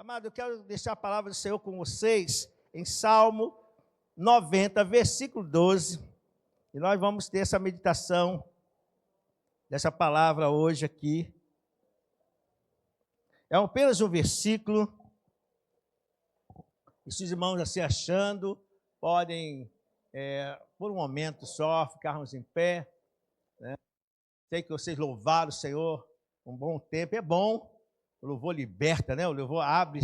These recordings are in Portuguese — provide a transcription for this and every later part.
Amado, eu quero deixar a palavra do Senhor com vocês em Salmo 90, versículo 12. E nós vamos ter essa meditação dessa palavra hoje aqui. É apenas um versículo. E se os irmãos assim achando, podem, por um momento só, ficarmos em pé. Né? Sei que vocês louvaram o Senhor um bom tempo. É bom, o louvor liberta, né? O louvor abre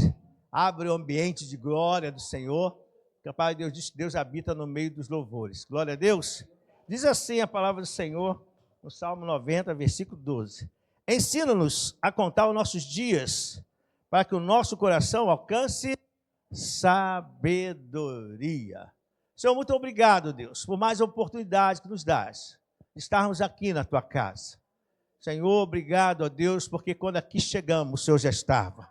o ambiente de glória do Senhor. Que a palavra de Deus diz que Deus habita no meio dos louvores. Glória a Deus. Diz assim a palavra do Senhor no Salmo 90, versículo 12. Ensina-nos a contar os nossos dias, para que o nosso coração alcance sabedoria. Senhor, muito obrigado, Deus, por mais oportunidade que nos dás de estarmos aqui na tua casa. Senhor, obrigado, ó Deus, porque quando aqui chegamos, o Senhor já estava.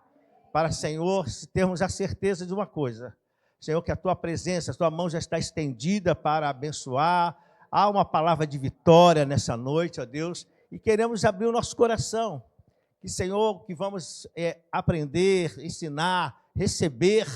Para, Senhor, termos a certeza de uma coisa, Senhor, que a tua presença, a tua mão já está estendida para abençoar. Há uma palavra de vitória nessa noite, ó Deus, e queremos abrir o nosso coração. Que, Senhor, que vamos aprender, ensinar, receber,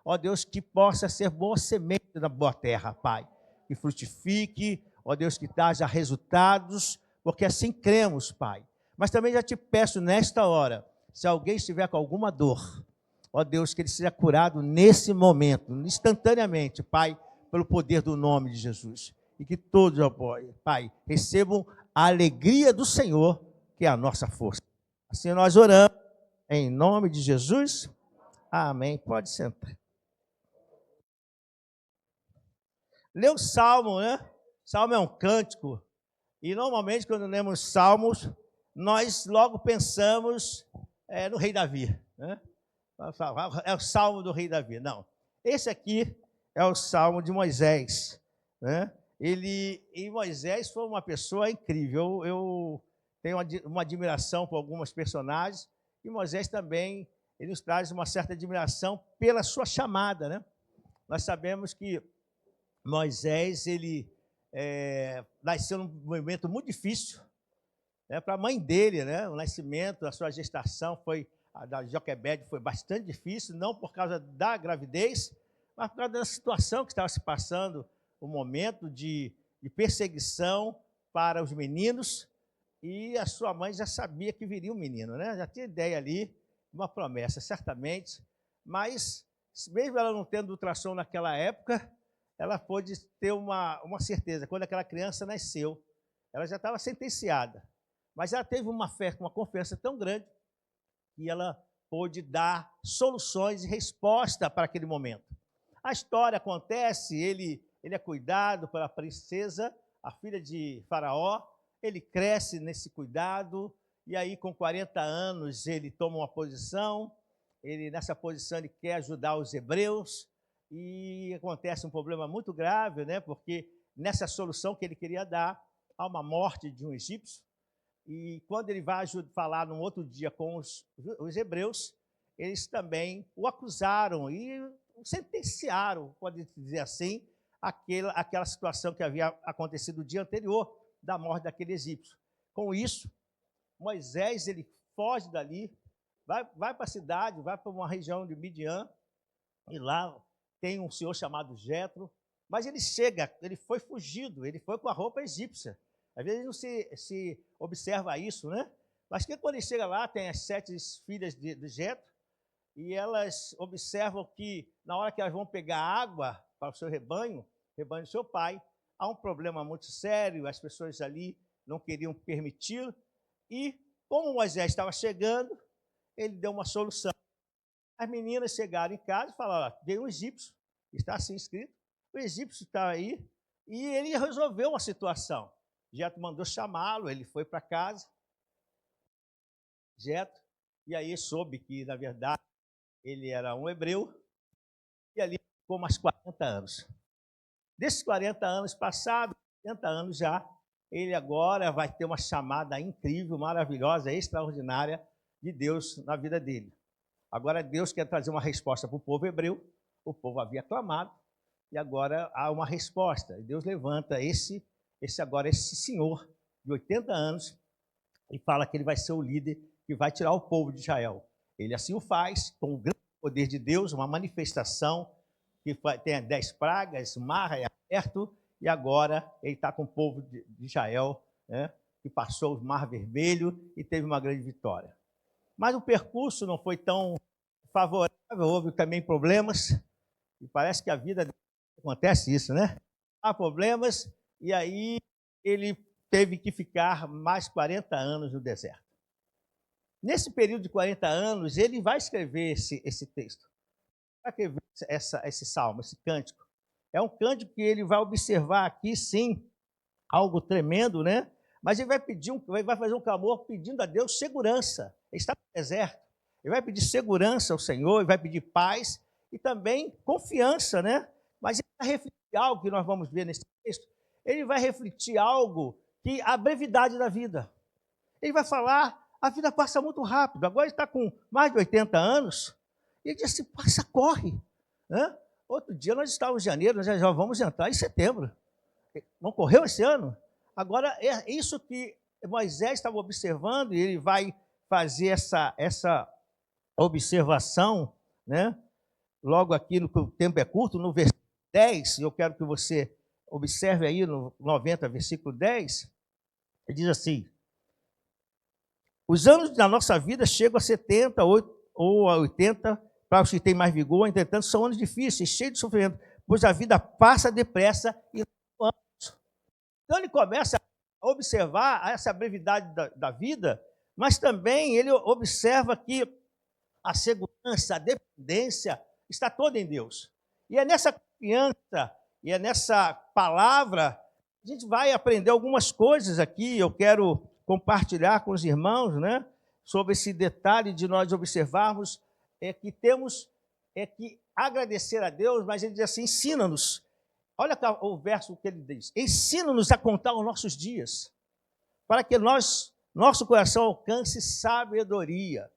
ó Deus, que possa ser boa semente na boa terra, Pai. Que frutifique, ó Deus, que haja resultados, porque assim cremos, Pai. Mas também já te peço nesta hora, se alguém estiver com alguma dor, ó Deus, que ele seja curado nesse momento, instantaneamente, Pai, pelo poder do nome de Jesus. E que todos, ó Pai, recebam a alegria do Senhor, que é a nossa força. Assim nós oramos, em nome de Jesus. Amém. Pode sentar. Lê o Salmo, né? Salmo é um cântico. E normalmente, quando lemos Salmos, nós logo pensamos no rei Davi. Né? É o Salmo do rei Davi. Não. Esse aqui é o Salmo de Moisés. Né? E Moisés foi uma pessoa incrível. Eu tenho uma admiração por algumas personagens. E Moisés também, ele nos traz uma certa admiração pela sua chamada. Né? Nós sabemos que Moisés, ele nasceu num momento muito difícil, né, para a mãe dele, né, o nascimento, a sua gestação a da Joquebede foi bastante difícil, não por causa da gravidez, mas por causa da situação que estava se passando, o momento de perseguição para os meninos, e a sua mãe já sabia que viria um menino, né, já tinha ideia ali, uma promessa, certamente, mas mesmo ela não tendo ultrassom naquela época, ela pôde ter uma certeza. Quando aquela criança nasceu, ela já estava sentenciada. Mas ela teve uma fé, uma confiança tão grande, que ela pôde dar soluções e resposta para aquele momento. A história acontece, ele é cuidado pela princesa, a filha de Faraó, ele cresce nesse cuidado, e aí com 40 anos ele toma uma posição, nessa posição ele quer ajudar os hebreus, e acontece um problema muito grave, né? Porque nessa solução que ele queria dar, há uma morte de um egípcio, e quando ele vai falar num outro dia com os hebreus, eles também o acusaram e o sentenciaram, pode dizer assim, aquela situação que havia acontecido no dia anterior da morte daquele egípcio. Com isso, Moisés, ele foge dali, vai para a cidade, vai para uma região de Midian, e lá tem um senhor chamado Jetro, mas ele foi fugido, ele foi com a roupa egípcia. Às vezes não se observa isso, né? Mas que quando ele chega lá, tem as 7 filhas de Jetro, e elas observam que na hora que elas vão pegar água para o seu rebanho do seu pai, há um problema muito sério, as pessoas ali não queriam permitir, e como Moisés estava chegando, ele deu uma solução. As meninas chegaram em casa e falaram, veio um egípcio, está assim escrito, o egípcio está aí, e ele resolveu uma situação. Jetro mandou chamá-lo, ele foi para casa, Jetro, e aí soube que, na verdade, ele era um hebreu, e ali ficou mais 40 anos. Desses 40 anos passados, 80 anos já, ele agora vai ter uma chamada incrível, maravilhosa, extraordinária de Deus na vida dele. Agora Deus quer trazer uma resposta para o povo hebreu, o povo havia clamado, e agora há uma resposta. Deus levanta esse senhor de 80 anos e fala que ele vai ser o líder que vai tirar o povo de Israel. Ele assim o faz, com grande poder de Deus, uma manifestação que tem 10 pragas, o mar é aberto, e agora ele está com o povo de Israel, né, que passou o Mar Vermelho e teve uma grande vitória. Mas o percurso não foi tão favorável, houve também problemas, e parece que a vida acontece isso, né? Há problemas, e aí ele teve que ficar mais 40 anos no deserto. Nesse período de 40 anos, ele vai escrever esse texto. Vai escrever esse salmo, esse cântico. É um cântico que ele vai observar aqui, sim, algo tremendo, né? Mas ele vai vai fazer um clamor pedindo a Deus segurança. Ele está no deserto. Ele vai pedir segurança ao Senhor, ele vai pedir paz e também confiança, né? Mas ele vai refletir algo que nós vamos ver nesse texto. Ele vai refletir algo que a brevidade da vida. Ele vai falar, a vida passa muito rápido. Agora ele está com mais de 80 anos. E ele diz assim, passa, corre. Né? Outro dia nós estávamos em janeiro, nós já vamos entrar em setembro. Não correu esse ano? Agora, é isso que Moisés estava observando, e ele vai fazer essa observação, né? Logo aqui, no o tempo é curto, no versículo 10, eu quero que você observe aí no 90, versículo 10, ele diz assim, os anos da nossa vida chegam a 70 ou a 80, para os que têm mais vigor, entretanto, são anos difíceis, cheios de sofrimento, pois a vida passa depressa e não anos. Então ele começa a observar essa brevidade da vida, mas também ele observa que a segurança, a dependência está toda em Deus. E é nessa confiança, e é nessa palavra, a gente vai aprender algumas coisas aqui, eu quero compartilhar com os irmãos, né, sobre esse detalhe de nós observarmos que temos que agradecer a Deus, mas ele diz assim, ensina-nos. Olha o verso que ele diz, ensina-nos a contar os nossos dias, para que nosso coração alcance sabedoria.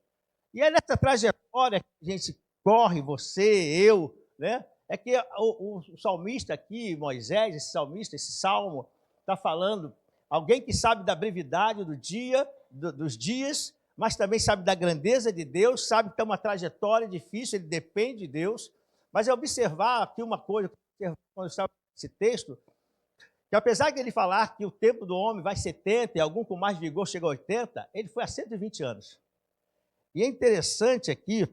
E é nessa trajetória que a gente corre, você, eu, né? É que o salmista aqui, Moisés, esse salmista, esse salmo, está falando, alguém que sabe da brevidade do dia, dos dias, mas também sabe da grandeza de Deus, sabe que é uma trajetória difícil, ele depende de Deus, mas é observar aqui uma coisa, quando estava nesse texto, que apesar de ele falar que o tempo do homem vai 70 e algum com mais vigor chega a 80, ele foi a 120 anos. E é interessante aqui,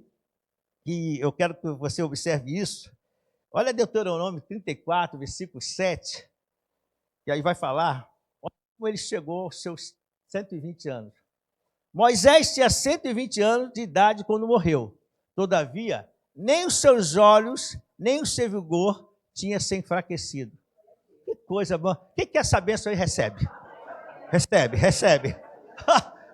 que eu quero que você observe isso, olha Deuteronômio 34, versículo 7, que aí vai falar como ele chegou aos seus 120 anos. Moisés tinha 120 anos de idade quando morreu. Todavia, nem os seus olhos, nem o seu vigor tinha se enfraquecido. Que coisa boa. Quem quer essa bênção aí recebe? Recebe.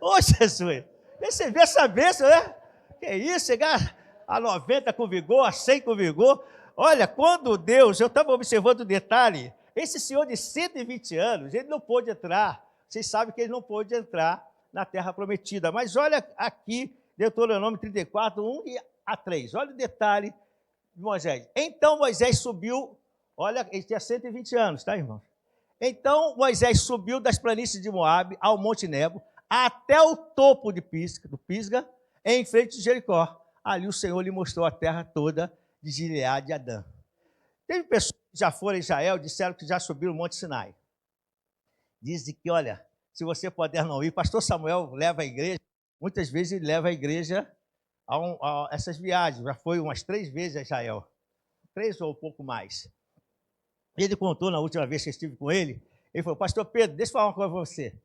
Ô, Jesus, receber essa bênção, né? Que isso, chegar a 90 com vigor, a 100 com vigor. Olha, quando Deus, eu estava observando o detalhe, esse senhor de 120 anos, ele não pôde entrar. Vocês sabem que ele não pôde entrar na terra prometida. Mas olha aqui, Deuteronômio 34, 1 a 3. Olha o detalhe de Moisés. Então Moisés subiu, olha, ele tinha 120 anos, tá, irmão? Então Moisés subiu das planícies de Moabe ao Monte Nebo, até o topo do Pisga, em frente de Jericó. Ali o Senhor lhe mostrou a terra toda de Gileade e Adã. Teve pessoas que já foram a Israel, disseram que já subiram o Monte Sinai. Dizem que, olha, se você puder não ir, pastor Samuel leva a igreja, muitas vezes ele leva a igreja a essas viagens, já foi umas 3 vezes a Israel, 3 ou um pouco mais. Ele contou na última vez que eu estive com ele, ele falou, pastor Pedro, deixa eu falar uma coisa para você.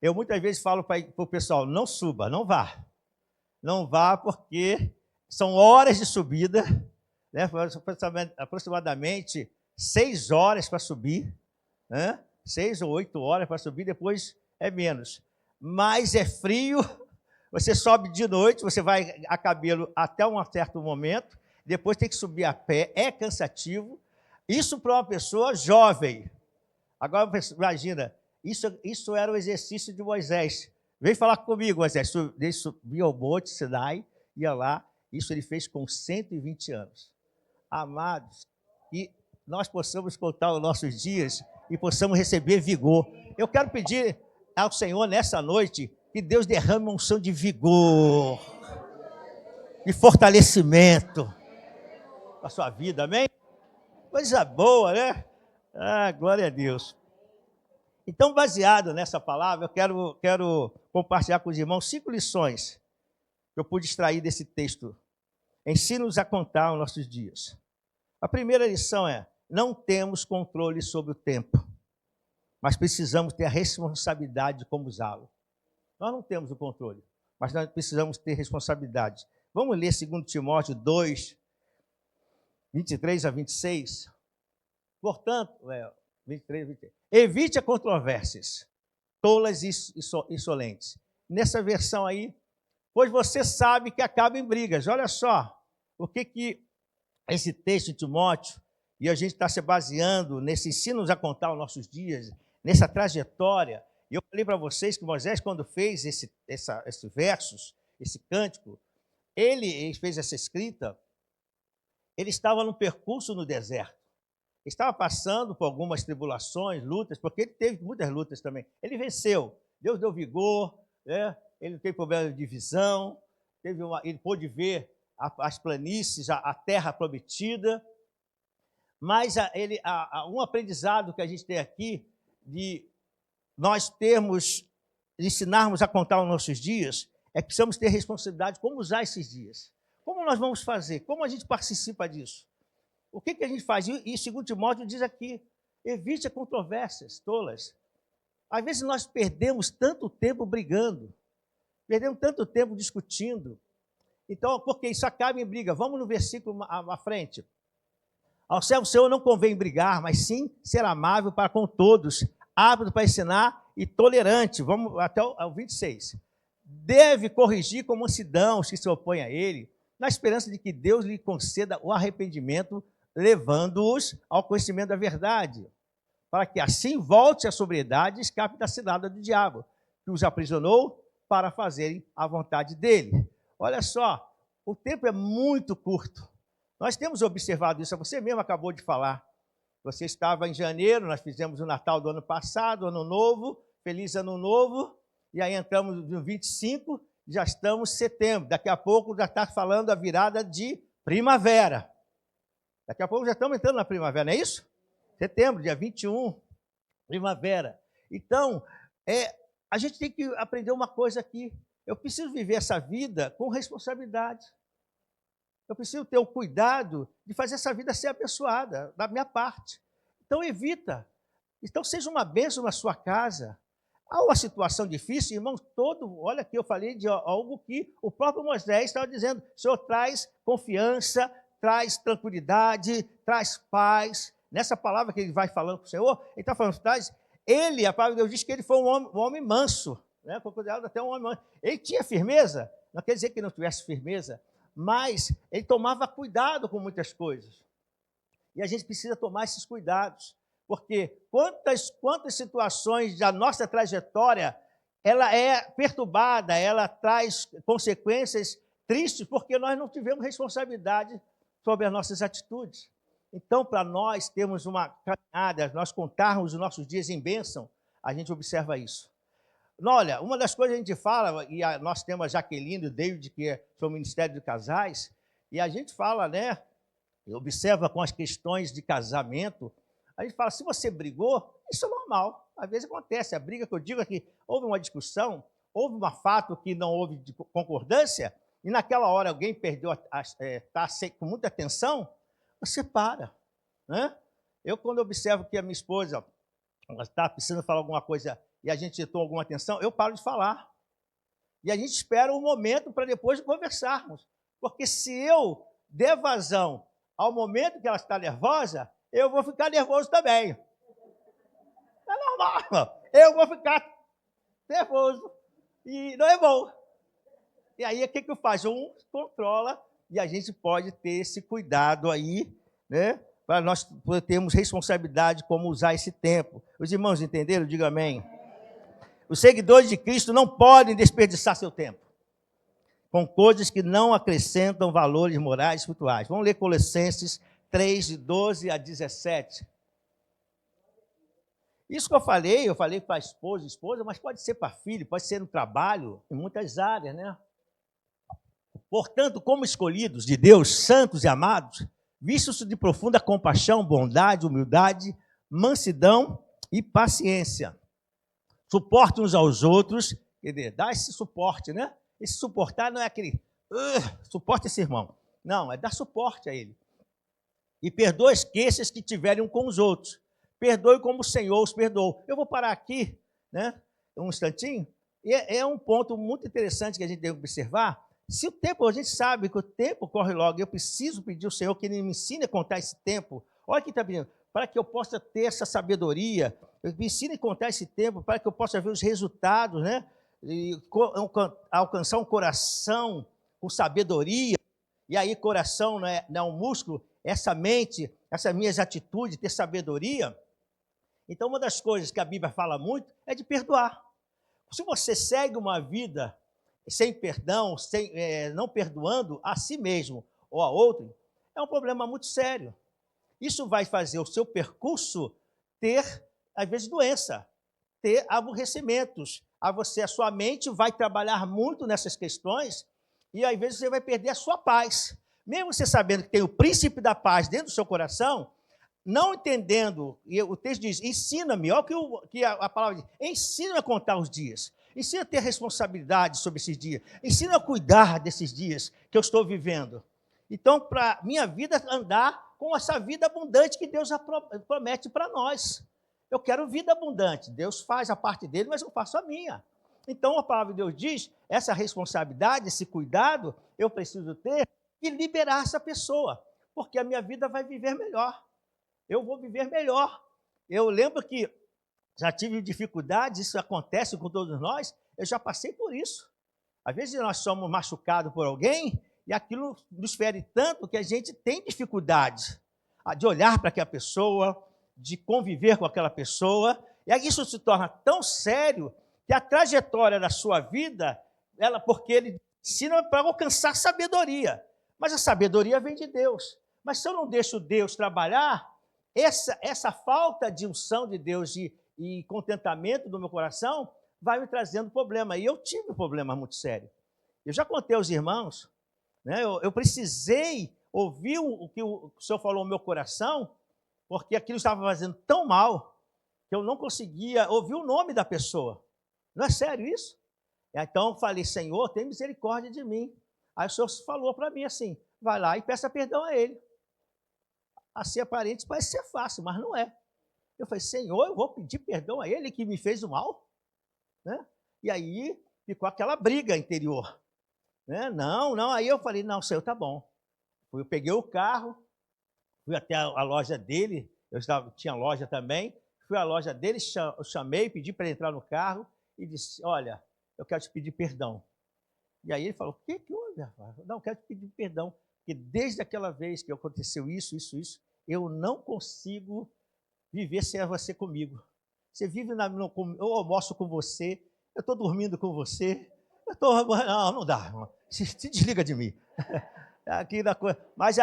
Eu muitas vezes falo para o pessoal, não suba, não vá. Não vá porque são horas de subida, né? Aproximadamente 6 horas para subir, né? 6 ou 8 horas para subir, depois é menos. Mas é frio, você sobe de noite, você vai a cabelo até um certo momento, depois tem que subir a pé, é cansativo. Isso para uma pessoa jovem. Agora, imagina, isso era o exercício de Moisés. Vem falar comigo, Moisés. Ele subia ao Monte Sinai, ia lá. Isso ele fez com 120 anos. Amados, que nós possamos contar os nossos dias e possamos receber vigor. Eu quero pedir ao Senhor nessa noite que Deus derrame uma unção de vigor. de fortalecimento para a sua vida, amém? Coisa boa, né? Ah, glória a Deus. Então, baseado nessa palavra, eu quero compartilhar com os irmãos 5 lições que eu pude extrair desse texto. Ensina-nos a contar os nossos dias. A primeira lição é: não temos controle sobre o tempo, mas precisamos ter a responsabilidade de como usá-lo. Nós não temos o controle, mas nós precisamos ter responsabilidade. Vamos ler 2 Timóteo 2, 23 a 26. Portanto, 23, 23. Evite as controvérsias, tolas e insolentes. Nessa versão aí, pois você sabe que acaba em brigas. Olha só, o que esse texto de Timóteo, e a gente está se baseando nesse ensino-nos a contar os nossos dias, nessa trajetória. E eu falei para vocês que Moisés, quando fez esses versos, esse cântico, ele fez essa escrita, ele estava num percurso no deserto. Estava passando por algumas tribulações, lutas, porque ele teve muitas lutas também. Ele venceu, Deus deu vigor, né? Ele não teve problema de visão, ele pôde ver as planícies, a terra prometida. Mas um aprendizado que a gente tem aqui, de nós ensinarmos a contar os nossos dias, é que precisamos ter responsabilidade de como usar esses dias. Como nós vamos fazer? Como a gente participa disso? O que a gente faz? E 2 Timóteo diz aqui, evite as controvérsias tolas. Às vezes nós perdemos tanto tempo brigando, perdemos tanto tempo discutindo. Então, porque isso acaba em briga. Vamos no versículo à frente. Ao servo seu não convém brigar, mas sim ser amável para com todos, ávido para ensinar e tolerante. Vamos até o 26. Deve corrigir com mansidão os que se opõem a ele, na esperança de que Deus lhe conceda o arrependimento, levando-os ao conhecimento da verdade, para que assim volte à sobriedade e escape da cilada do diabo, que os aprisionou para fazerem a vontade dele. Olha só, o tempo é muito curto. Nós temos observado isso, você mesmo acabou de falar. Você estava em janeiro, nós fizemos o Natal do ano passado, Ano Novo, Feliz Ano Novo, e aí entramos no 25, já estamos em setembro. Daqui a pouco já está falando a virada de primavera. Daqui a pouco já estamos entrando na primavera, não é isso? Setembro, dia 21, primavera. Então, a gente tem que aprender uma coisa aqui. Eu preciso viver essa vida com responsabilidade. Eu preciso ter o cuidado de fazer essa vida ser abençoada, da minha parte. Então, evita. Então, seja uma bênção na sua casa. Há uma situação difícil, irmãos, olha aqui, eu falei de algo que o próprio Moisés estava dizendo. O Senhor traz confiança, traz tranquilidade, traz paz. Nessa palavra que ele vai falando com o Senhor, ele está falando, a palavra de Deus diz que ele foi um homem manso, né? Foi considerado até um homem manso. Ele tinha firmeza, não quer dizer que não tivesse firmeza, mas ele tomava cuidado com muitas coisas. E a gente precisa tomar esses cuidados, porque quantas situações da nossa trajetória, ela é perturbada, ela traz consequências tristes, porque nós não tivemos responsabilidade sobre as nossas atitudes. Então, para nós termos uma caminhada, nós contarmos os nossos dias em bênção, a gente observa isso. Olha, uma das coisas que a gente fala, e nós temos a Jaqueline e o David, que são o Ministério de Casais, e a gente fala, né, observa com as questões de casamento, a gente fala, se você brigou, isso é normal, às vezes acontece, a briga que eu digo é que houve uma discussão, houve um fato que não houve de concordância, e naquela hora alguém perdeu, está com muita atenção, você para, né? Eu, quando observo que a minha esposa está precisando falar alguma coisa e a gente tomou alguma atenção, eu paro de falar. E a gente espera um momento para depois conversarmos. Porque se eu der vazão ao momento que ela está nervosa, eu vou ficar nervoso também. É normal. Eu vou ficar nervoso. E não é bom. E aí, o que eu faço? Um controla e a gente pode ter esse cuidado aí, né? Para nós termos responsabilidade como usar esse tempo. Os irmãos entenderam? Diga amém. Os seguidores de Cristo não podem desperdiçar seu tempo com coisas que não acrescentam valores morais e espirituais. Vamos ler Colossenses 3, de 12 a 17. Isso que eu falei para a esposa, mas pode ser para filho, pode ser no trabalho, em muitas áreas, né? Portanto, como escolhidos de Deus, santos e amados, vistos de profunda compaixão, bondade, humildade, mansidão e paciência. Suporte uns aos outros, quer dizer, dá esse suporte, né? Esse suportar não é aquele, suporte esse irmão. Não, é dar suporte a ele. E perdoe as queixas que tiverem um com os outros. Perdoe como o Senhor os perdoou. Eu vou parar aqui, né, um instantinho, e é um ponto muito interessante que a gente deve observar. Se o tempo, a gente sabe que o tempo corre logo, eu preciso pedir ao Senhor que Ele me ensine a contar esse tempo. Olha quem está pedindo, para que eu possa ter essa sabedoria, me ensine a contar esse tempo, para que eu possa ver os resultados, né, e alcançar um coração com sabedoria. E aí, coração não é um músculo, essa mente, essas minhas atitudes, ter sabedoria. Então, uma das coisas que a Bíblia fala muito é de perdoar. Se você segue uma vida sem perdão, não perdoando a si mesmo ou a outro, é um problema muito sério. Isso vai fazer o seu percurso ter, às vezes, doença, ter aborrecimentos. A sua mente vai trabalhar muito nessas questões e, às vezes, você vai perder a sua paz. Mesmo você sabendo que tem o príncipe da paz dentro do seu coração, não entendendo, e o texto diz, ensina-me, olha o que a palavra diz, ensina a contar os dias, ensina a ter responsabilidade sobre esses dias, ensina a cuidar desses dias que eu estou vivendo. Então, para minha vida andar com essa vida abundante que Deus promete para nós. Eu quero vida abundante, Deus faz a parte dele, mas eu faço a minha. Então, a palavra de Deus diz, essa responsabilidade, esse cuidado, eu preciso ter e liberar essa pessoa, porque a minha vida vai viver melhor. Eu vou viver melhor. Eu lembro que já tive dificuldades, isso acontece com todos nós, eu já passei por isso. Às vezes nós somos machucados por alguém e aquilo nos fere tanto que a gente tem dificuldade de olhar para aquela pessoa, de conviver com aquela pessoa, e aí isso se torna tão sério que a trajetória da sua vida, porque ele ensina para alcançar sabedoria, mas a sabedoria vem de Deus. Mas se eu não deixo Deus trabalhar, essa falta de unção de Deus e contentamento do meu coração vai me trazendo problema. E eu tive um problema muito sério. Eu já contei aos irmãos, né, eu precisei ouvir o que o Senhor falou no meu coração, porque aquilo estava fazendo tão mal que eu não conseguia ouvir o nome da pessoa. Não é sério isso? Então eu falei, Senhor, tem misericórdia de mim. Aí o Senhor falou para mim assim, vai lá e peça perdão a ele. Assim, aparente, parece ser fácil, mas não é. Eu falei, Senhor, eu vou pedir perdão a ele que me fez o mal? Né? E aí ficou aquela briga interior. Né? Não, aí eu falei, não, Senhor, tá bom. Eu peguei o carro, fui até a loja dele, tinha loja também, fui à loja dele, chamei, pedi para ele entrar no carro e disse, olha, eu quero te pedir perdão. E aí ele falou, o que houve, rapaz? Não, eu quero te pedir perdão, porque desde aquela vez que aconteceu isso, eu não consigo viver sem você comigo. Você vive eu almoço com você, eu estou dormindo com você, não dá, irmão. Se desliga de mim. Aqui da coisa. Mas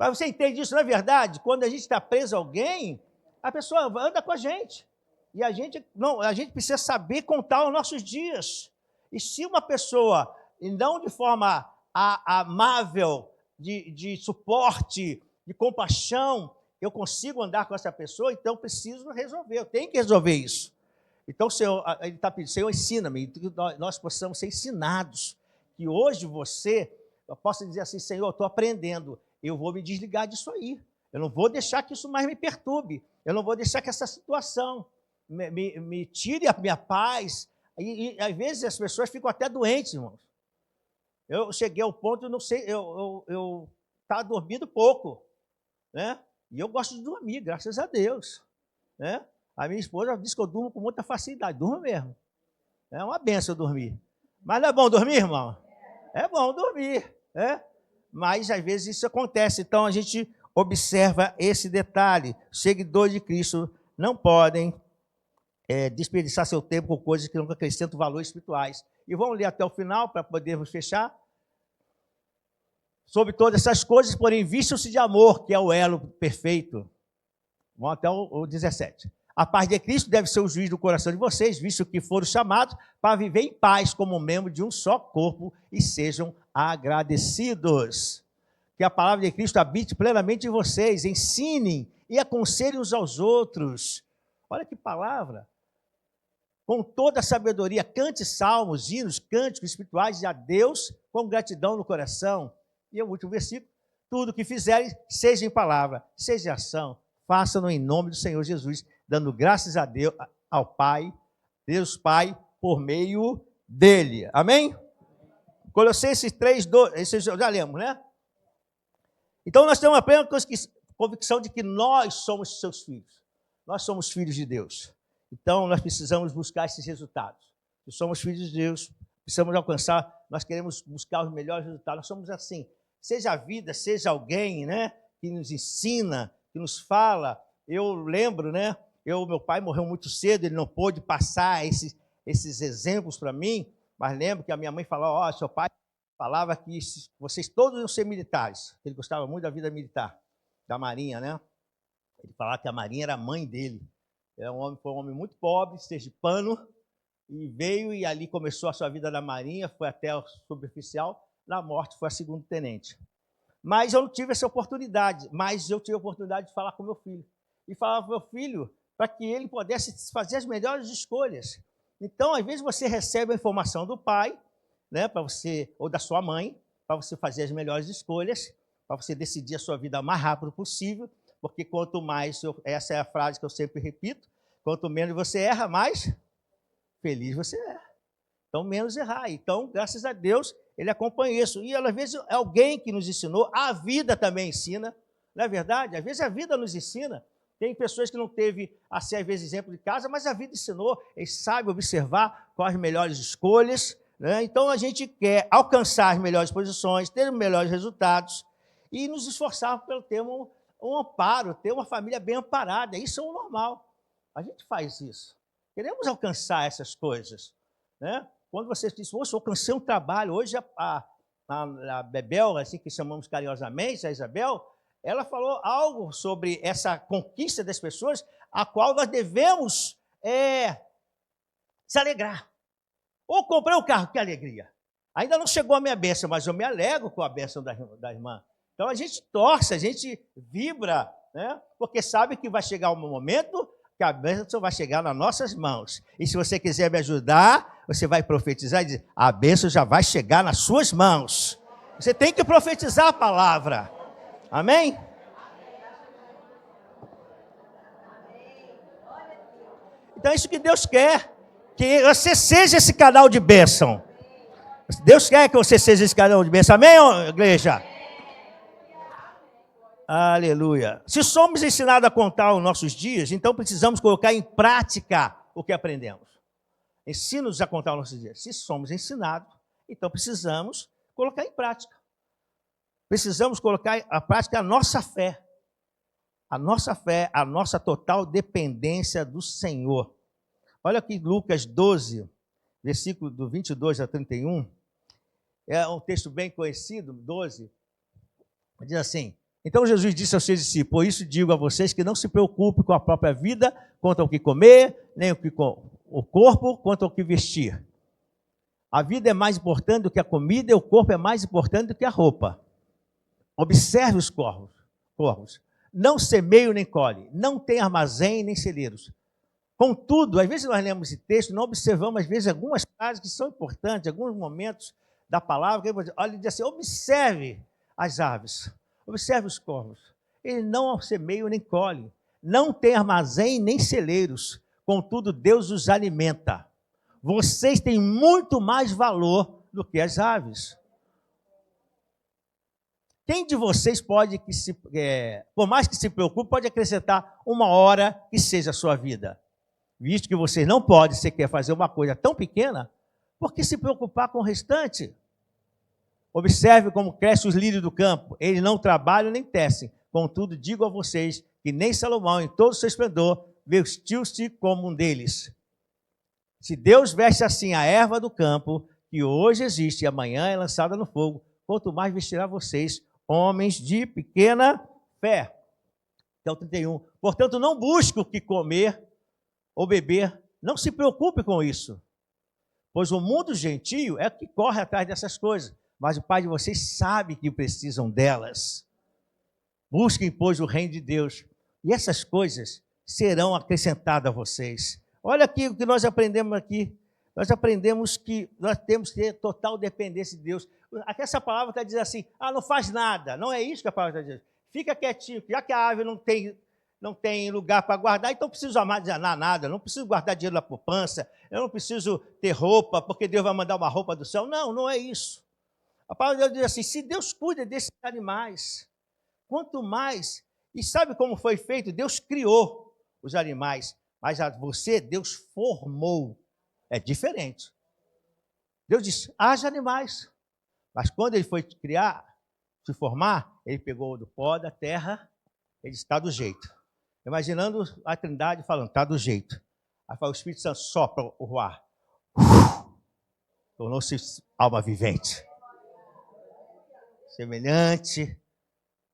você entende isso, não é verdade? Quando a gente está preso a alguém, a pessoa anda com a gente. E a gente precisa saber contar os nossos dias. E se uma pessoa, não de forma amável, de suporte, de compaixão, eu consigo andar com essa pessoa, então eu preciso resolver, eu tenho que resolver isso. Então, o Senhor, ele está pedindo, Senhor, ensina-me, que nós possamos ser ensinados, que hoje eu possa dizer assim, Senhor, eu estou aprendendo, eu vou me desligar disso aí, eu não vou deixar que isso mais me perturbe, eu não vou deixar que essa situação me tire a minha paz, e às vezes as pessoas ficam até doentes, irmãos. Eu cheguei ao ponto, eu não sei, eu estava dormindo pouco, né? E eu gosto de dormir, graças a Deus, né? A minha esposa diz que eu durmo com muita facilidade, durmo mesmo. É uma benção dormir. Mas não é bom dormir, irmão? É bom dormir, né? Mas às vezes isso acontece, então a gente observa esse detalhe. Seguidores de Cristo não podem desperdiçar seu tempo com coisas que não acrescentam valores espirituais. E vamos ler até o final para podermos fechar. Sobre todas essas coisas, porém, vistam-se de amor, que é o elo perfeito. Vamos até o 17. A paz de Cristo deve ser o juiz do coração de vocês, visto que foram chamados para viver em paz como membro de um só corpo e sejam agradecidos. Que a palavra de Cristo habite plenamente em vocês, ensinem e aconselhem uns aos outros. Olha que palavra. Com toda a sabedoria, cante salmos, hinos, cânticos espirituais a Deus com gratidão no coração. E o último versículo, tudo que fizerem, seja em palavra, seja em ação, façam-no em nome do Senhor Jesus, dando graças a Deus, ao Pai, Deus Pai, por meio dele. Amém? Colossenses 3, 2, esse já lemos, né? Então nós temos a plena convicção de que nós somos seus filhos. Nós somos filhos de Deus. Então nós precisamos buscar esses resultados. Se somos filhos de Deus, precisamos alcançar, nós queremos buscar os melhores resultados. Nós somos assim. Seja a vida, seja alguém, né, que nos ensina, que nos fala. Eu lembro, né? Meu pai morreu muito cedo, ele não pôde passar esses exemplos para mim, mas lembro que a minha mãe falou, seu pai falava que vocês todos iam ser militares. Ele gostava muito da vida militar, da Marinha, né? Ele falava que a Marinha era a mãe dele. Foi um homem muito pobre, sergipano, e veio e ali começou a sua vida na Marinha, foi até o suboficial, na morte foi a segundo tenente. Mas eu não tive essa oportunidade, mas eu tive a oportunidade de falar com meu filho. E falar com meu filho para que ele pudesse fazer as melhores escolhas. Então, às vezes você recebe a informação do pai, né, para você, ou da sua mãe, para você fazer as melhores escolhas, para você decidir a sua vida o mais rápido possível, porque quanto mais, essa é a frase que eu sempre repito, quanto menos você erra, mais feliz você é. Então, menos errar. Então, graças a Deus, ele acompanha isso. E, às vezes, é alguém que nos ensinou, a vida também ensina, não é verdade? Às vezes, a vida nos ensina. Tem pessoas que não teve, assim, às vezes, exemplo de casa, mas a vida ensinou, eles sabem observar quais as melhores escolhas, né? Então, a gente quer alcançar as melhores posições, ter os melhores resultados e nos esforçar pelo ter um amparo, ter uma família bem amparada. Isso é o normal. A gente faz isso. Queremos alcançar essas coisas, né? Quando você diz, poxa, eu alcancei um trabalho, hoje a Bebel, assim que chamamos carinhosamente, a Isabel, ela falou algo sobre essa conquista das pessoas, a qual nós devemos se alegrar. Ou comprei um carro, que alegria. Ainda não chegou a minha bênção, mas eu me alegro com a bênção da irmã. Então a gente torce, a gente vibra, né? Porque sabe que vai chegar um momento que a bênção vai chegar nas nossas mãos. E se você quiser me ajudar, você vai profetizar e dizer, a bênção já vai chegar nas suas mãos. Você tem que profetizar a palavra. Amém? Então é isso que Deus quer, que você seja esse canal de bênção. Deus quer que você seja esse canal de bênção. Amém, igreja? Aleluia. Se somos ensinados a contar os nossos dias, então precisamos colocar em prática o que aprendemos. Ensina-nos a contar os nossos dias. Se somos ensinados, então precisamos colocar em prática. Precisamos colocar em prática a nossa fé. A nossa fé, a nossa total dependência do Senhor. Olha aqui Lucas 12, versículo do 22 a 31. É um texto bem conhecido, 12. Diz assim, então Jesus disse aos seus discípulos, por isso digo a vocês que não se preocupe com a própria vida, quanto ao que comer, nem o corpo, quanto ao que vestir. A vida é mais importante do que a comida e o corpo é mais importante do que a roupa. Observe os corvos. Não semeiam nem colhem, não tem armazém nem celeiros. Contudo, às vezes nós lemos esse texto, não observamos, às vezes, algumas frases que são importantes, alguns momentos da palavra. Olha, ele diz assim, observe as aves, observe os corvos. Eles não semeiam nem colhem, não tem armazém nem celeiros. Contudo, Deus os alimenta. Vocês têm muito mais valor do que as aves. Quem de vocês pode, por mais que se preocupe, pode acrescentar uma hora que seja a sua vida? Visto que vocês não podem, você quer fazer uma coisa tão pequena, por que se preocupar com o restante? Observe como crescem os lírios do campo. Eles não trabalham nem tecem. Contudo, digo a vocês que nem Salomão, em todo o seu esplendor, vestiu-se como um deles. Se Deus veste assim a erva do campo, que hoje existe e amanhã é lançada no fogo, quanto mais vestirá vocês, homens de pequena fé. Então, 31. Portanto, não busque o que comer ou beber, não se preocupe com isso, pois o mundo gentio é que corre atrás dessas coisas, mas o Pai de vocês sabe que precisam delas. Busquem, pois, o reino de Deus, e essas coisas serão acrescentadas a vocês. Olha aqui o que nós aprendemos aqui. Nós aprendemos que nós temos que ter total dependência de Deus. Aqui essa palavra está dizendo assim, não faz nada. Não é isso que a palavra está dizendo. Fica quietinho, já que a árvore não tem lugar para guardar, então não preciso armazenar nada, não preciso guardar dinheiro na poupança, eu não preciso ter roupa, porque Deus vai mandar uma roupa do céu. Não, não é isso. A palavra de Deus diz assim, se Deus cuida desses animais, quanto mais, e sabe como foi feito? Deus criou os animais, mas a você, Deus formou. É diferente. Deus disse, haja animais. Mas quando ele foi criar, se formar, ele pegou do pó da terra, ele disse, está do jeito. Imaginando a Trindade falando, está do jeito. Aí o Espírito Santo sopra o ar. Tornou-se alma vivente. Semelhante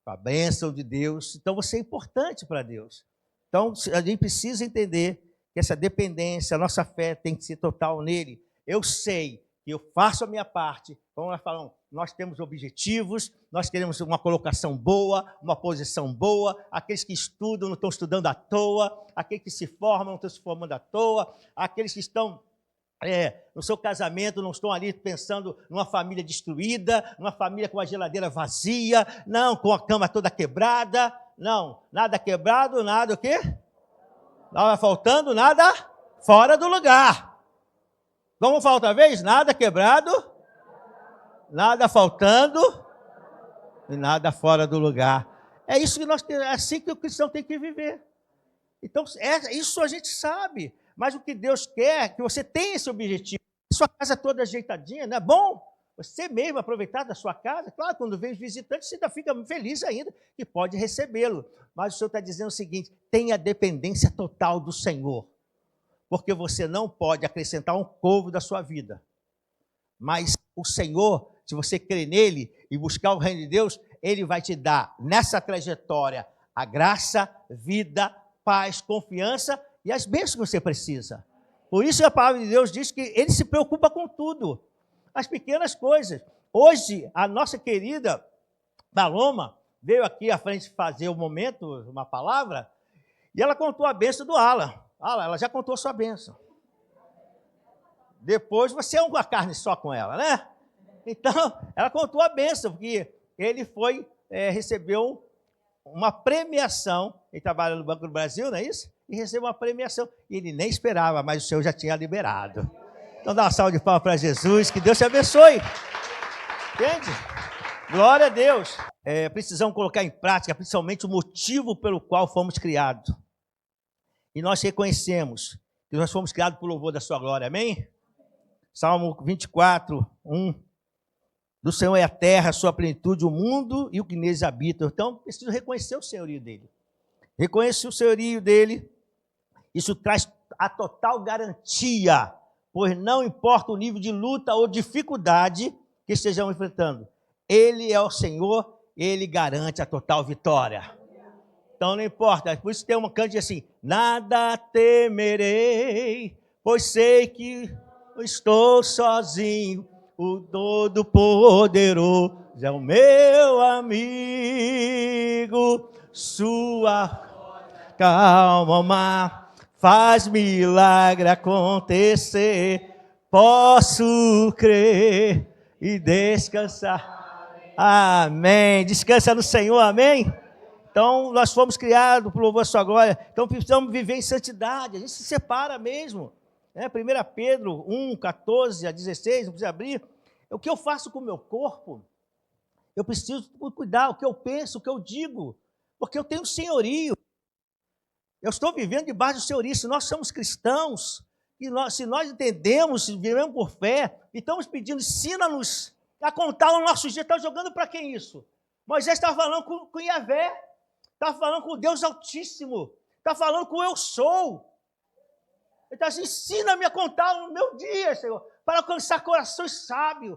com a bênção de Deus. Então você é importante para Deus. Então a gente precisa entender que essa dependência, a nossa fé tem que ser total nele. Eu sei que eu faço a minha parte. Como nós falamos, nós temos objetivos, nós queremos uma colocação boa, uma posição boa. Aqueles que estudam não estão estudando à toa, aqueles que se formam não estão se formando à toa, aqueles que estão no seu casamento não estão ali pensando numa família destruída, numa família com a geladeira vazia, não, com a cama toda quebrada, não, nada quebrado, nada o quê? Nada faltando, nada fora do lugar. Vamos falar outra vez? Nada quebrado, nada faltando e nada fora do lugar. É isso que é assim que o cristão tem que viver. Então, isso a gente sabe. Mas o que Deus quer é que você tenha esse objetivo. Sua casa toda ajeitadinha, não é bom? Você mesmo aproveitar da sua casa. Claro, quando vem os visitantes, você ainda fica feliz ainda que pode recebê-lo. Mas o Senhor está dizendo o seguinte, tenha dependência total do Senhor. Porque você não pode acrescentar um covo da sua vida. Mas o Senhor, se você crer nele e buscar o reino de Deus, ele vai te dar, nessa trajetória, a graça, vida, paz, confiança e as bênçãos que você precisa. Por isso a palavra de Deus diz que ele se preocupa com tudo, as pequenas coisas. Hoje, a nossa querida Paloma veio aqui à frente fazer o momento, uma palavra, e ela contou a bênção do Alan. Alan, ela já contou a sua bênção. Depois você é uma carne só com ela, né? Então, ela contou a bênção, porque ele recebeu uma premiação, ele trabalha no Banco do Brasil, não é isso? E recebeu uma premiação. E ele nem esperava, mas o Senhor já tinha liberado. Então dá uma salva de palmas para Jesus, que Deus te abençoe. Entende? Glória a Deus. Precisamos colocar em prática, principalmente o motivo pelo qual fomos criados. E nós reconhecemos que nós fomos criados por louvor da sua glória, amém? Salmo 24, 1. Do Senhor é a terra, a sua plenitude, o mundo e o que neles habita. Então, preciso reconhecer o senhorio dele. Reconhecer o senhorio dele. Isso traz a total garantia, pois não importa o nível de luta ou dificuldade que estejamos enfrentando. Ele é o Senhor, ele garante a total vitória. Então, não importa. Por isso tem uma canto assim, nada temerei, pois sei que estou sozinho. O Todo-Poderoso é o meu amigo, sua calma, mar, faz milagre acontecer. Posso crer e descansar. Amém. Descansa no Senhor, amém? Então, nós fomos criados por louvor da sua glória. Então, precisamos viver em santidade. A gente se separa mesmo. 1 Pedro 1, 14 a 16, não precisa abrir. O que eu faço com o meu corpo, eu preciso cuidar, o que eu penso, o que eu digo, porque eu tenho senhorio. Eu estou vivendo debaixo do senhorio. Se nós somos cristãos, se nós entendemos, se vivemos por fé, e estamos pedindo, ensina-nos a contar o nosso dia. Está jogando para quem isso? Moisés estava falando com Yahvé, estava falando com o Deus Altíssimo, está falando com o Eu Sou. Ele está assim, ensina-me a contar o meu dia, Senhor, para alcançar corações sábios,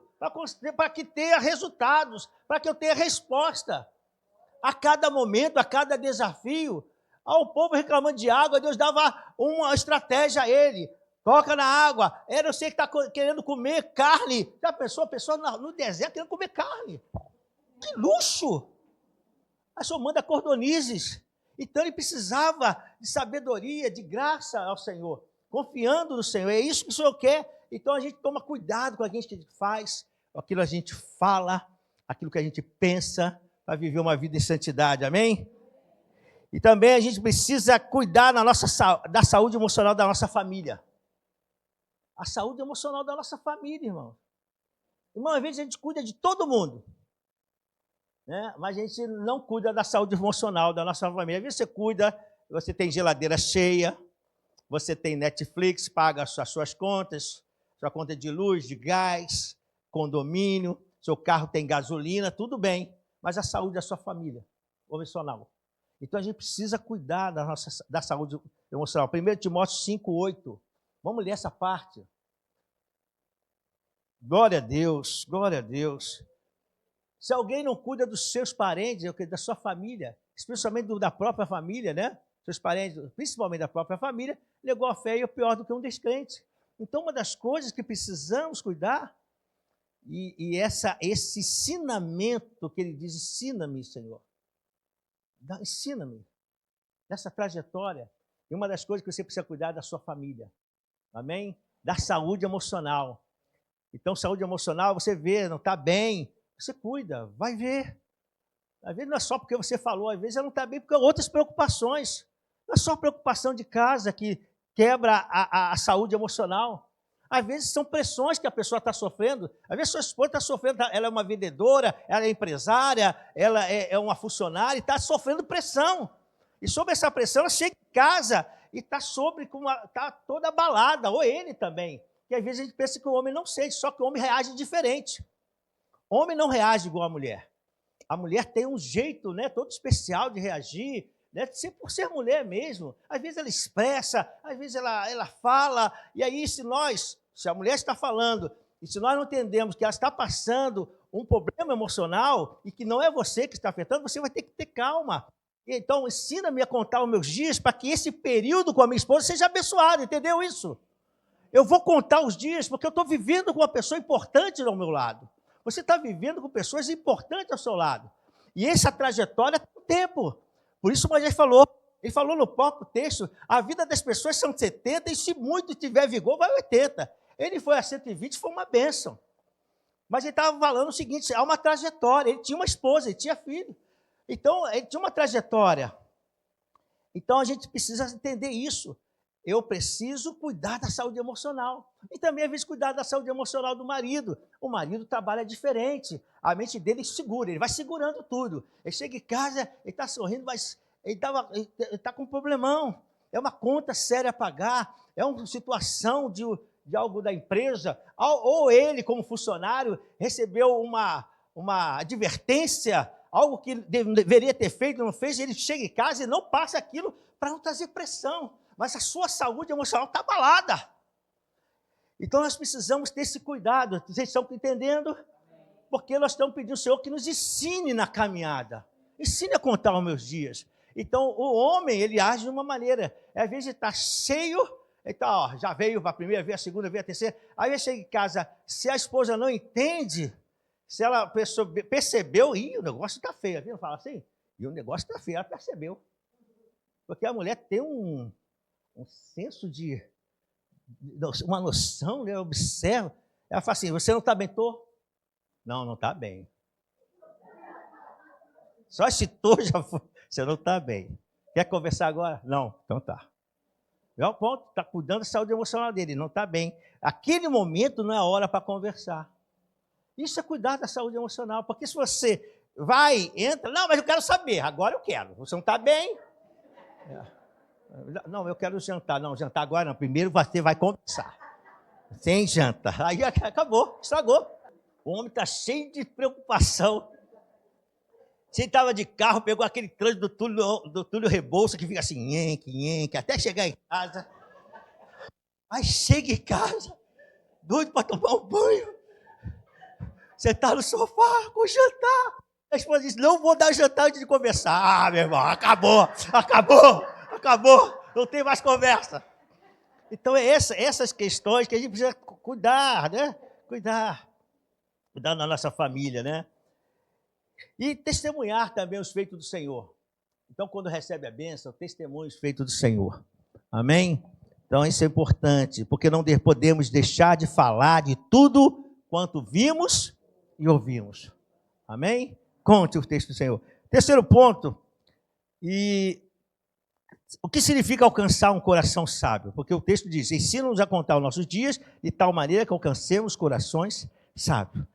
para que tenha resultados, para que eu tenha resposta. A cada momento, a cada desafio, ao povo reclamando de água, Deus dava uma estratégia a ele. Coloca na água. Eu não sei que está querendo comer carne. Já pensou? A pessoa no deserto querendo comer carne. Que luxo! A sua manda cordonizes. Então ele precisava de sabedoria, de graça ao Senhor, confiando no Senhor. É isso que o Senhor quer. Então a gente toma cuidado com aquilo que a gente faz, com aquilo que a gente fala, aquilo que a gente pensa, para viver uma vida em santidade. Amém? E também a gente precisa cuidar da saúde emocional da nossa família. A saúde emocional da nossa família, irmão. Irmão, às vezes a gente cuida de todo mundo, né? Mas a gente não cuida da saúde emocional da nossa família. Às vezes você cuida, você tem geladeira cheia, você tem Netflix, paga as suas contas, sua conta de luz, de gás, condomínio, seu carro tem gasolina, tudo bem, mas a saúde da sua família emocional. Então a gente precisa cuidar da saúde emocional. 1 Timóteo 5,8. Vamos ler essa parte. Glória a Deus, glória a Deus. Se alguém não cuida dos seus parentes, da sua família, especialmente da própria família, né? Seus parentes, principalmente da própria família, negou a fé e é pior do que um descrente. Então, uma das coisas que precisamos cuidar, esse ensinamento que ele diz, ensina-me, Senhor. Ensina-me nessa trajetória. E uma das coisas que você precisa cuidar é da sua família. Amém? Da saúde emocional. Então, saúde emocional, você vê, não está bem, você cuida, vai ver. Às vezes não é só porque você falou, às vezes ela não está bem porque outras preocupações. Não é só preocupação de casa que quebra a saúde emocional. Às vezes são pressões que a pessoa está sofrendo. Às vezes sua esposa está sofrendo, ela é uma vendedora, ela é empresária, ela é uma funcionária e está sofrendo pressão. E sobre essa pressão, ela chega em casa e está toda abalada, ou ele também. E às vezes a gente pensa que o homem não sente, só que o homem reage diferente. O homem não reage igual a mulher. A mulher tem um jeito, né, todo especial de reagir, né, por ser mulher mesmo. Às vezes ela expressa, às vezes ela fala, e aí se a mulher está falando, e se nós não entendemos que ela está passando um problema emocional, e que não é você que está afetando, você vai ter que ter calma. Então, ensina-me a contar os meus dias, para que esse período com a minha esposa seja abençoado, entendeu isso? Eu vou contar os dias, porque eu estou vivendo com uma pessoa importante ao meu lado. Você está vivendo com pessoas importantes ao seu lado. E essa trajetória tem tempo. Por isso o Moisés falou, ele falou no próprio texto, a vida das pessoas são 70 e se muito tiver vigor, vai 80. Ele foi a 120, foi uma bênção. Mas ele estava falando o seguinte, há uma trajetória, ele tinha uma esposa, ele tinha filho. Então, ele tinha uma trajetória. Então, a gente precisa entender isso. Eu preciso cuidar da saúde emocional. E também, às vezes, cuidar da saúde emocional do marido. O marido trabalha diferente. A mente dele segura, ele vai segurando tudo. Ele chega em casa, ele está sorrindo, mas ele está com um problemão. É uma conta séria a pagar, é uma situação de algo da empresa. Ou ele, como funcionário, recebeu uma advertência, algo que deveria ter feito, não fez, ele chega em casa e não passa aquilo para não trazer pressão. Mas a sua saúde emocional está abalada. Então, nós precisamos ter esse cuidado. Vocês estão entendendo? Porque nós estamos pedindo ao Senhor que nos ensine na caminhada. Ensine a contar os meus dias. Então, o homem, ele age de uma maneira. Às vezes, ele está cheio, ele está, já veio a primeira, veio a segunda, veio a terceira. Aí, ele chega em casa, se a esposa não entende, se ela percebeu, o negócio está feio. Viu? Fala assim, e o negócio está feio, ela percebeu. Porque a mulher tem um senso de uma noção, né? Observa. Ela fala assim, você não está bem, tô? Não, não está bem. Só se tô já foi. Você não está bem. Quer conversar agora? Não, então tá. Já ponto, está cuidando da saúde emocional dele, não está bem. Aquele momento não é a hora para conversar. Isso é cuidar da saúde emocional, porque se você vai, entra, não, mas eu quero saber, agora eu quero. Você não está bem? Não, eu quero jantar. Não, jantar agora não. Primeiro você vai conversar. Sem janta. Aí acabou, estragou. O homem está cheio de preocupação. Se ele estava de carro, pegou aquele trânsito do Túlio Rebouça, que fica assim, nhenque, até chegar em casa. Aí chega em casa, doido para tomar um banho. Você está no sofá com o jantar. A esposa diz, não vou dar jantar antes de conversar. Ah, meu irmão, acabou. Não tem mais conversa. Então, essas questões que a gente precisa cuidar, né? Cuidar da nossa família, né? E testemunhar também os feitos do Senhor. Então, quando recebe a bênção, testemunhos feitos do Senhor. Amém? Então, isso é importante, porque não podemos deixar de falar de tudo quanto vimos e ouvimos. Amém? Conte o texto do Senhor. Terceiro ponto, e o que significa alcançar um coração sábio? Porque o texto diz, ensina-nos a contar os nossos dias de tal maneira que alcancemos corações sábios.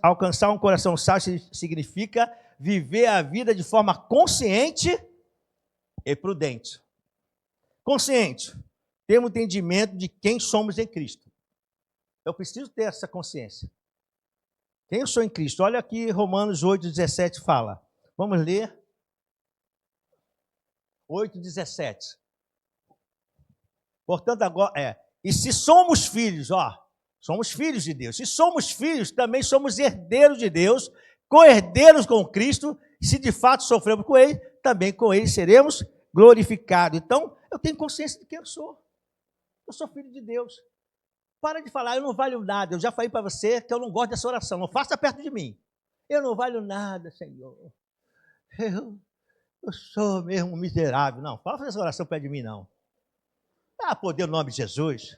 Alcançar um coração sábio significa viver a vida de forma consciente e prudente. Consciente, ter um entendimento de quem somos em Cristo. Eu preciso ter essa consciência. Quem eu sou em Cristo? Olha aqui Romanos 8,17 fala. Vamos ler. 8,17. Portanto, agora e se somos filhos, somos filhos de Deus. Se somos filhos, também somos herdeiros de Deus, co-herdeiros com Cristo, e se de fato sofremos com Ele, também com Ele seremos glorificados. Então, eu tenho consciência de quem eu sou. Eu sou filho de Deus. Para de falar, eu não valho nada. Eu já falei para você que eu não gosto dessa oração. Não faça perto de mim. Eu não valho nada, Senhor. Eu sou mesmo miserável. Não, faça essa oração perto de mim, não. Poder no nome de Jesus.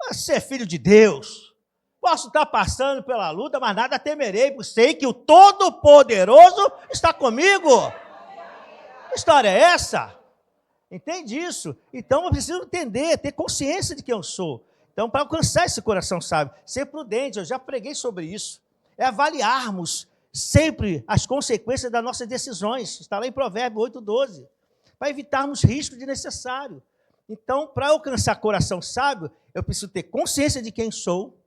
Você é filho de Deus. Posso estar passando pela luta, mas nada temerei, porque sei que o Todo-Poderoso está comigo. Que história é essa? Entende isso? Então eu preciso entender, ter consciência de quem eu sou. Então, para alcançar esse coração sábio, ser prudente, eu já preguei sobre isso. É avaliarmos sempre as consequências das nossas decisões. Está lá em Provérbios 8,12. Para evitarmos riscos desnecessários. Então, para alcançar coração sábio, eu preciso ter consciência de quem sou,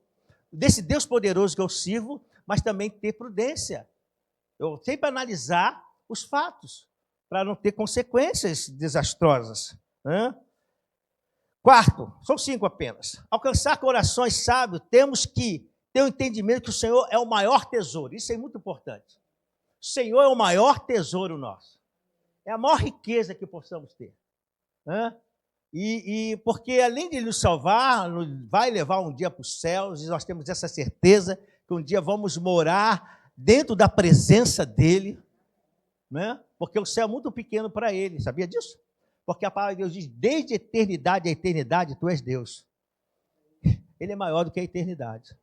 desse Deus poderoso que eu sirvo, mas também ter prudência. Eu sempre analisar os fatos, para não ter consequências desastrosas. Quarto, são 5 apenas. Alcançar corações sábios, temos que ter o entendimento que o Senhor é o maior tesouro. Isso é muito importante. O Senhor é o maior tesouro nosso. É a maior riqueza que possamos ter. Porque além de nos salvar, vai levar um dia para os céus, e nós temos essa certeza que um dia vamos morar dentro da presença dEle, porque o céu é muito pequeno para Ele, sabia disso? Porque a palavra de Deus diz, desde a eternidade a eternidade, Tu és Deus. Ele é maior do que a eternidade.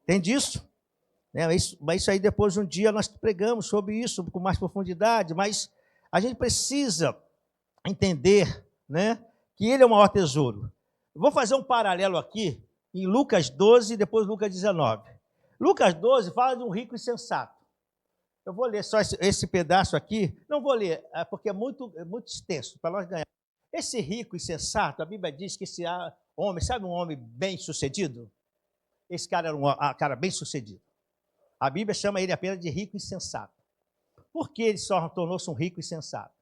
Entende isso? Mas isso aí depois um dia nós pregamos sobre isso com mais profundidade, mas a gente precisa entender, que Ele é o maior tesouro. Eu vou fazer um paralelo aqui em Lucas 12 e depois Lucas 19. Lucas 12 fala de um rico insensato. Eu vou ler só esse pedaço aqui. Não vou ler, porque é muito extenso para nós ganhar. Esse rico insensato, a Bíblia diz que esse homem, sabe um homem bem-sucedido? Esse cara era um cara bem-sucedido. A Bíblia chama ele apenas de rico insensato. Por que ele só tornou-se um rico insensato?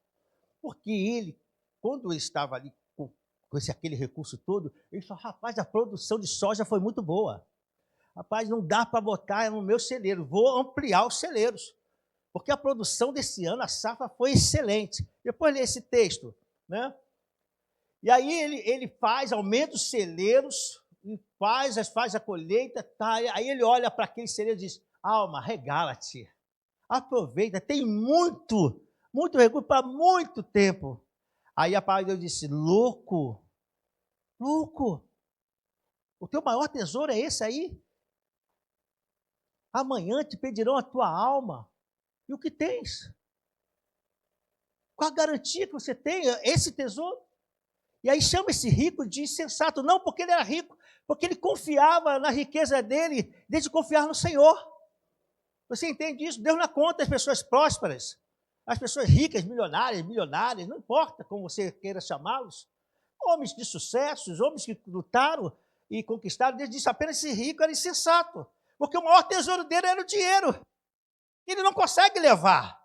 Porque ele, quando ele estava ali com aquele recurso todo, ele falou, rapaz, a produção de soja foi muito boa. Rapaz, não dá para botar no meu celeiro, vou ampliar os celeiros. Porque a produção desse ano, a safra foi excelente. Depois lê esse texto. E aí ele aumenta os celeiros, faz a colheita, aí ele olha para aquele celeiro e diz, alma, regala-te, aproveita, tem muito recurso para muito tempo. Aí a palavra de Deus disse, louco, o teu maior tesouro é esse aí? Amanhã te pedirão a tua alma. E o que tens? Qual a garantia que você tem? Esse tesouro? E aí chama esse rico de insensato. Não porque ele era rico, porque ele confiava na riqueza dele, desde confiar no Senhor. Você entende isso? Deus não conta as pessoas prósperas, as pessoas ricas, milionárias, não importa como você queira chamá-los. Homens de sucesso, homens que lutaram e conquistaram, Deus disse apenas esse rico era insensato, porque o maior tesouro dele era o dinheiro. Ele não consegue levar.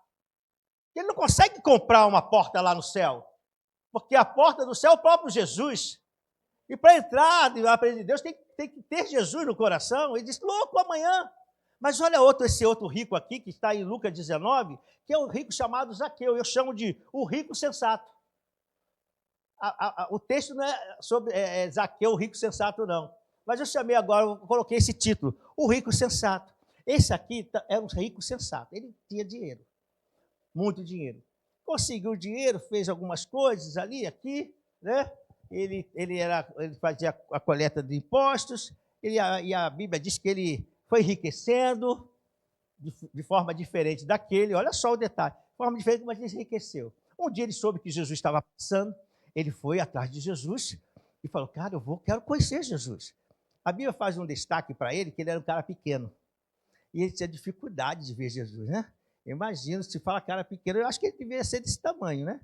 Ele não consegue comprar uma porta lá no céu. Porque a porta do céu é o próprio Jesus. E para entrar na presença de Deus, tem que ter Jesus no coração. Ele diz, louco, amanhã. Mas olha esse outro rico aqui, que está em Lucas 19, que é um rico chamado Zaqueu. Eu chamo de o rico sensato. O texto não é sobre Zaqueu, o rico sensato, não. Mas eu chamei agora, eu coloquei esse título, o rico sensato. Esse aqui é um rico sensato. Ele tinha dinheiro, muito dinheiro. Conseguiu dinheiro, fez algumas coisas ali, aqui, né? Ele fazia a coleta de impostos, e a Bíblia diz que ele foi enriquecendo de forma diferente daquele. Olha só o detalhe, de forma diferente, mas ele enriqueceu. Um dia ele soube que Jesus estava passando, ele foi atrás de Jesus e falou, cara, quero conhecer Jesus. A Bíblia faz um destaque para ele, que ele era um cara pequeno. E ele tinha dificuldade de ver Jesus, né? Imagina, se fala cara pequeno, eu acho que ele devia ser desse tamanho, né?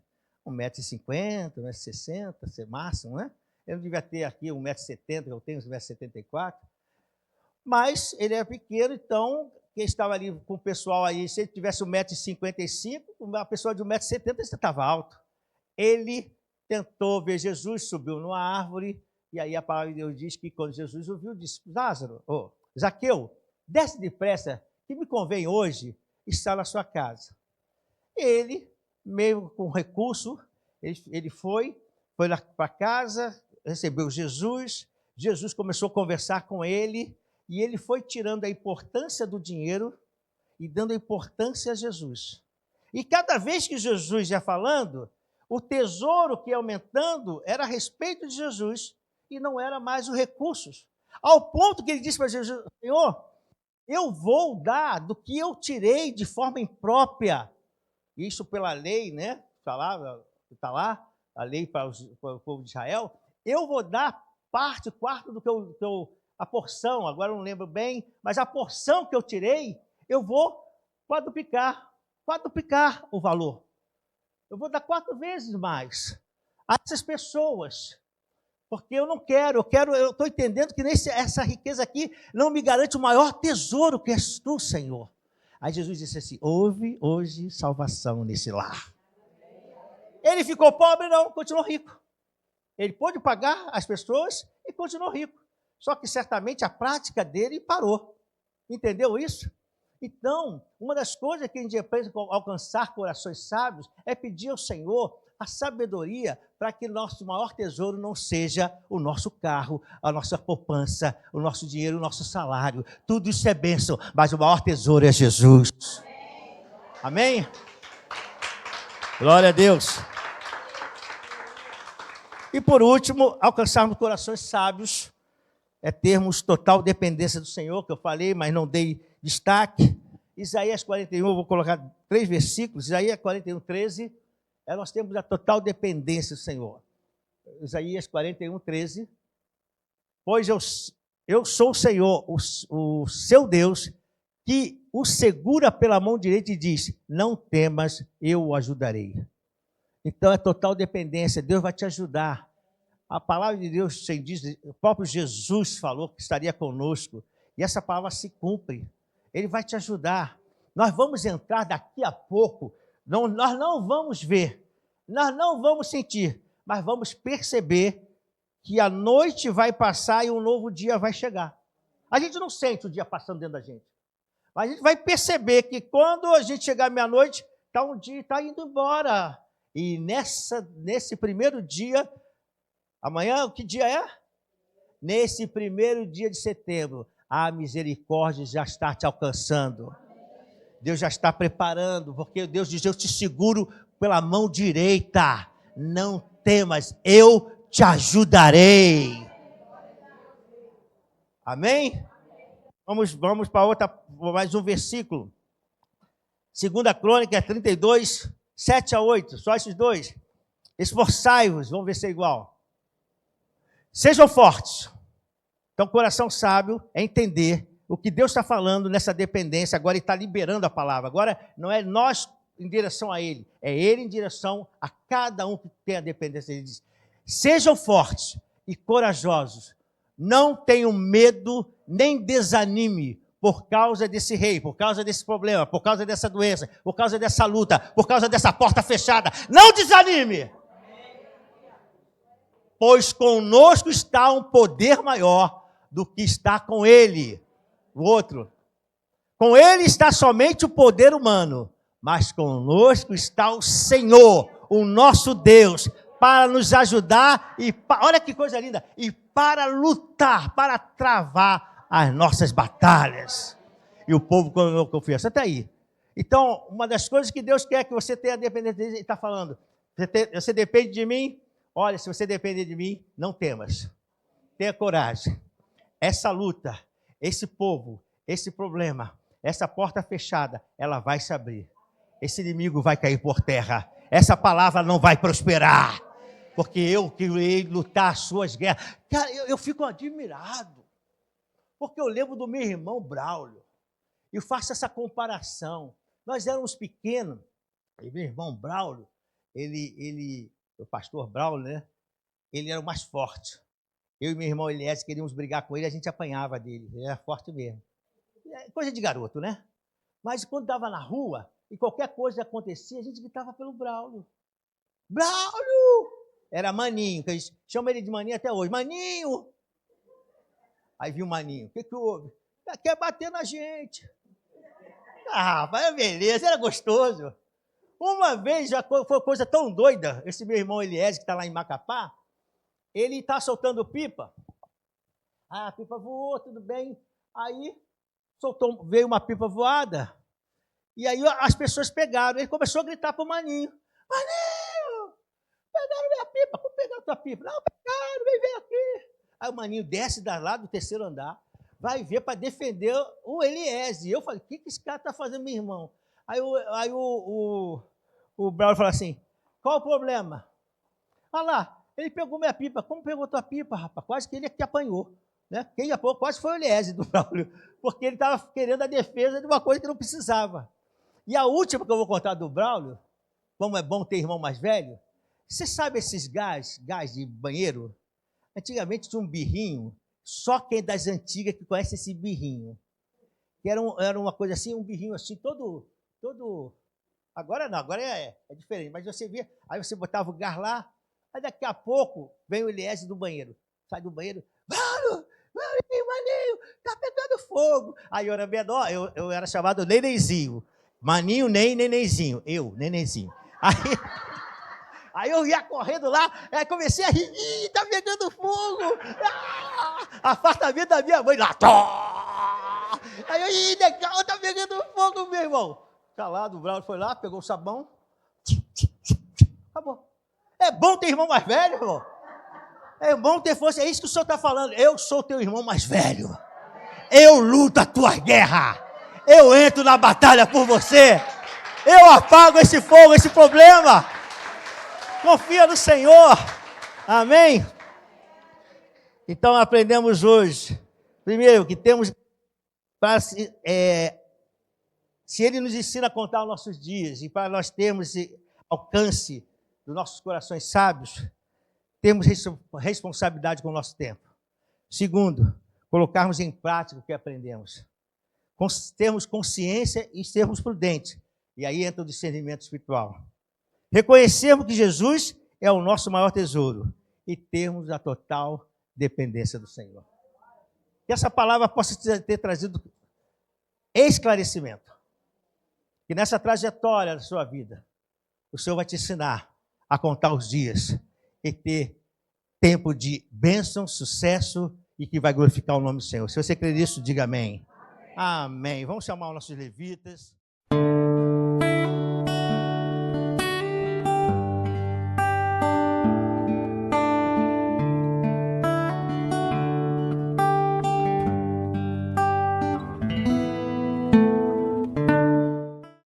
1,50 m, 1,60 m, ser máximo, né? Ele não devia ter aqui 1,70 m, eu tenho 1,74 m. Mas ele era pequeno, então, quem estava ali com o pessoal aí, se ele tivesse 1,55 m, uma pessoa de 1,70 m estava alto. Ele tentou ver Jesus, subiu numa árvore, e aí a palavra de Deus diz que quando Jesus o viu, disse, Lázaro, Zaqueu, desce depressa, que me convém hoje estar na sua casa. Ele, meio com recurso, ele foi lá para casa, recebeu Jesus, Jesus começou a conversar com ele, e ele foi tirando a importância do dinheiro e dando importância a Jesus. E cada vez que Jesus ia falando, o tesouro que ia aumentando era a respeito de Jesus, e não era mais os recursos. Ao ponto que ele disse para Jesus, Senhor, eu vou dar do que eu tirei de forma imprópria. Isso pela lei, né? Está lá, a lei para o povo de Israel. Eu vou dar quarto do que a porção, agora eu não lembro bem, mas a porção que eu tirei, eu vou quadruplicar o valor. Eu vou dar 4 vezes mais a essas pessoas. Porque eu não quero, eu estou entendendo que essa riqueza aqui não me garante o maior tesouro que és tu, Senhor. Aí Jesus disse assim, houve hoje salvação nesse lar. Ele ficou pobre? Não, continuou rico. Ele pôde pagar as pessoas e continuou rico. Só que certamente a prática dele parou. Entendeu isso? Então, uma das coisas que a gente aprende para alcançar corações sábios é pedir ao Senhor a sabedoria para que nosso maior tesouro não seja o nosso carro, a nossa poupança, o nosso dinheiro, o nosso salário. Tudo isso é bênção, mas o maior tesouro é Jesus. Amém? Glória a Deus. E por último, alcançarmos corações sábios é termos total dependência do Senhor, que eu falei, mas não dei destaque. Isaías 41, eu vou colocar 3 versículos. Isaías 41, 13. Nós temos a total dependência do Senhor. Isaías 41, 13. Pois eu sou o Senhor, o seu Deus, que o segura pela mão direita e diz, não temas, eu o ajudarei. Então é total dependência, Deus vai te ajudar. A palavra de Deus, o próprio Jesus falou que estaria conosco, e essa palavra se cumpre. Ele vai te ajudar. Nós vamos entrar daqui a pouco, nós não vamos ver, nós não vamos sentir, mas vamos perceber que a noite vai passar e um novo dia vai chegar. A gente não sente o dia passando dentro da gente, mas a gente vai perceber que quando a gente chegar à meia-noite, um dia está indo embora. E nesse primeiro dia, amanhã, que dia é? Nesse primeiro dia de setembro, a misericórdia já está te alcançando. Deus já está preparando, porque Deus diz, eu te seguro pela mão direita. Não temas, eu te ajudarei. Amém? Vamos para mais um versículo. 2 Crônica 32, 7 a 8, só esses dois. Esforçai-vos, vamos ver se é igual. Sejam fortes. Então, coração sábio é entender o que Deus está falando nessa dependência. Agora Ele está liberando a palavra. Agora não é nós em direção a Ele, é Ele em direção a cada um que tem a dependência. Ele diz, sejam fortes e corajosos. Não tenham medo nem desanime por causa desse rei, por causa desse problema, por causa dessa doença, por causa dessa luta, por causa dessa porta fechada. Não desanime! Pois conosco está um poder maior do que está com ele. O outro. Com ele está somente o poder humano, mas conosco está o Senhor, o nosso Deus, para nos ajudar e, olha que coisa linda, e para lutar, para travar as nossas batalhas. E o povo não confiança. Até aí. Então, uma das coisas que Deus quer que você tenha dependência dele, ele está falando, você depende de mim? Olha, se você depender de mim, não temas. Tenha coragem. Essa luta, esse povo, esse problema, essa porta fechada, ela vai se abrir. Esse inimigo vai cair por terra. Essa palavra não vai prosperar. Porque eu que irei lutar as suas guerras. Cara, eu fico admirado. Porque eu lembro do meu irmão Braulio. E faço essa comparação. Nós éramos pequenos. E meu irmão Braulio, o pastor Braulio, né? Ele era o mais forte. Eu e meu irmão Elias queríamos brigar com ele, a gente apanhava dele. Ele era forte mesmo. Coisa de garoto, né? Mas quando estava na rua e qualquer coisa acontecia, a gente gritava pelo Braulio. Braulio! Era Maninho, que a gente chama ele de Maninho até hoje. Maninho! Aí viu o Maninho. O que houve? Quer bater na gente. Ah, rapaz, beleza, era gostoso. Uma vez, já foi coisa tão doida, esse meu irmão Elias, que está lá em Macapá, ele está soltando pipa. Ah, a pipa voou, tudo bem. Aí veio uma pipa voada. E aí as pessoas pegaram. Ele começou a gritar para o Maninho. Maninho, pegaram minha pipa. Como pegaram tua pipa? Não, pegaram, vem ver aqui. Aí o Maninho desce lá do terceiro andar, vai ver para defender o Elias. E eu falei, o que esse cara está fazendo, meu irmão? Aí o Braulio falou assim, qual o problema? Olha lá, ele pegou minha pipa. Como pegou tua pipa, rapaz? Quase que ele que apanhou. Né? Quem apanhou quase foi o Elias do Braulio, porque ele estava querendo a defesa de uma coisa que não precisava. E a última que eu vou contar do Braulio, como é bom ter irmão mais velho, você sabe esses gás de banheiro? Antigamente tinha um birrinho, só quem é das antigas que conhece esse birrinho. Que era uma coisa assim, um birrinho assim, todo... Agora não, agora é diferente, mas você via, aí você botava o gás lá, aí daqui a pouco vem o Elias do banheiro, sai do banheiro, Braulio, Maninho, tá pegando fogo. Aí eu era menor, eu era chamado Nenenzinho. Maninho, Nenenzinho. Eu, Nenenzinho. Aí eu ia correndo lá, comecei a rir, tá pegando fogo. Apartamento da minha mãe lá. Aí eu, legal, tá pegando fogo, meu irmão. Calado, o Braulio foi lá, pegou o sabão. Acabou. É bom ter irmão mais velho, irmão. É bom ter força, é isso que o senhor está falando. Eu sou teu irmão mais velho. Eu luto a tua guerra. Eu entro na batalha por você. Eu apago esse fogo, esse problema. Confia no Senhor. Amém? Então aprendemos hoje. Primeiro, que temos... se Ele nos ensina a contar os nossos dias e para nós termos esse alcance dos nossos corações sábios, temos responsabilidade com o nosso tempo. Segundo, colocarmos em prática o que aprendemos. Termos consciência e sermos prudentes. E aí entra o discernimento espiritual. Reconhecermos que Jesus é o nosso maior tesouro e termos a total dependência do Senhor. Que essa palavra possa ter trazido esclarecimento. Que nessa trajetória da sua vida, o Senhor vai te ensinar a contar os dias e ter tempo de bênção, sucesso e que vai glorificar o nome do Senhor. Se você crê nisso, diga amém. Amém. Vamos chamar os nossos levitas.